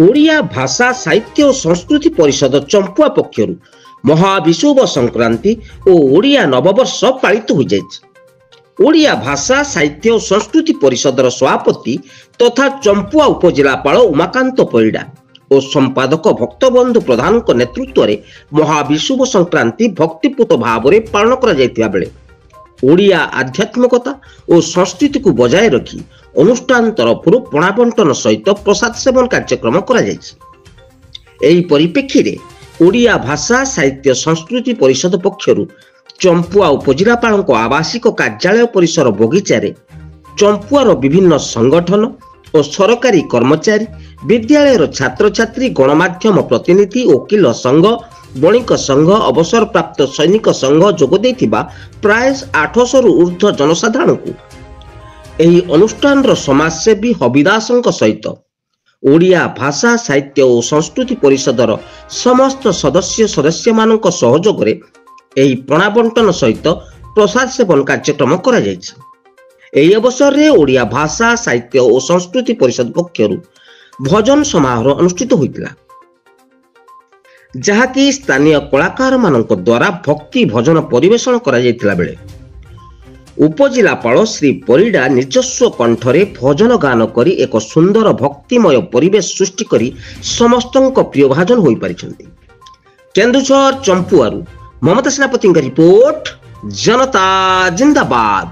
ଓଡ଼ିଆ ଭାଷା ସାହିତ୍ୟ ଓ ସଂସ୍କୃତି ପରିଷଦ ଚମ୍ପୁଆ ପକ୍ଷରୁ ମହାବିଷୁବ ସଂକ୍ରାନ୍ତି ଓ ଓଡ଼ିଆ ନବବର୍ଷ ପାଳିତ ହୋଇଯାଇଛି। ଓଡ଼ିଆ ଭାଷା ସାହିତ୍ୟ ଓ ସଂସ୍କୃତି ପରିଷଦର ସଭାପତି ତଥା ଚମ୍ପୁଆ ଉପଜିଲ୍ଲାପାଳ ଉମାକାନ୍ତ ପରିଡ଼ା ଓ ସମ୍ପାଦକ ଭକ୍ତବନ୍ଧୁ ପ୍ରଧାନଙ୍କ ନେତୃତ୍ୱରେ ମହାବିଷୁବ ସଂକ୍ରାନ୍ତି ଭକ୍ତିପୂତ ଭାବରେ ପାଳନ କରାଯାଇଥିବା ବେଳେ ଓଡ଼ିଆ ଆଧ୍ୟାତ୍ମିକତା ଓ ସଂସ୍କୃତିକୁ ବଜାୟ ରଖି ଅନୁଷ୍ଠାନ ତରଫରୁ ପଣା ବଣ୍ଟନ ସହିତ ପ୍ରସାଦ ସେବନ କାର୍ଯ୍ୟକ୍ରମ କରାଯାଇଛି। ଏହି ପରିପ୍ରେକ୍ଷୀରେ ଓଡ଼ିଆ ଭାଷା ସାହିତ୍ୟ ସଂସ୍କୃତି ପରିଷଦ ପକ୍ଷରୁ ଚମ୍ପୁଆ ଉପଜିଲ୍ଲାପାଳଙ୍କ ଆବାସିକ କାର୍ଯ୍ୟାଳୟ ପରିସର ବଗିଚାରେ ଚମ୍ପୁଆର ବିଭିନ୍ନ ସଂଗଠନ ଓ ସରକାରୀ କର୍ମଚାରୀ, ବିଦ୍ୟାଳୟର ଛାତ୍ରଛାତ୍ରୀ, ଗଣମାଧ୍ୟମ ପ୍ରତିନିଧି, ଓକିଲ ସଂଘ, ବଣିକ ସଂଘ, ଅବସରପ୍ରାପ୍ତ ସୈନିକ ସଂଘ ଯୋଗ ଦେଇଥିବା ପ୍ରାୟ 800ରୁ ଉର୍ଦ୍ଧ୍ୱ ଜନସାଧାରଣଙ୍କୁ ଏହି ଅନୁଷ୍ଠାନର ସମାଜସେବୀ ହବିଦାସଙ୍କ ସହିତ ଓଡ଼ିଆ ଭାଷା ସାହିତ୍ୟ ଓ ସଂସ୍କୃତି ପରିଷଦର ସମସ୍ତ ସଦସ୍ୟମାନଙ୍କ ସହଯୋଗରେ ଏହି ପଣା ବଣ୍ଟନ ସହିତ ପ୍ରସାଦ ସେବନ କାର୍ଯ୍ୟକ୍ରମ କରାଯାଇଛି। ଏହି ଅବସରରେ ଓଡ଼ିଆ ଭାଷା ସାହିତ୍ୟ ଓ ସଂସ୍କୃତି ପରିଷଦ ପକ୍ଷରୁ ଭଜନ ସମାରୋହ ଅନୁଷ୍ଠିତ ହୋଇଥିଲା, ଯାହାକି ସ୍ଥାନୀୟ କଳାକାରମାନଙ୍କ ଦ୍ୱାରା ଭକ୍ତି ଭଜନ ପରିବେଷଣ କରାଯାଇଥିଲା ବେଳେ ଉପଜିଲ୍ଲାପାଳ ଶ୍ରୀ ପରିଡ଼ା ନିଜସ୍ୱ କଣ୍ଠରେ ଭଜନ ଗାନ କରି ଏକ ସୁନ୍ଦର ଭକ୍ତିମୟ ପରିବେଶ ସୃଷ୍ଟି କରି ସମସ୍ତଙ୍କ ପ୍ରିୟଭାଜନ ହୋଇପାରିଛନ୍ତି। କେନ୍ଦୁଝର ଚମ୍ପୁଆରୁ ମମତା ସେନାପତିଙ୍କ ରିପୋର୍ଟ, ଜନତା ଜିନ୍ଦାବାଦ।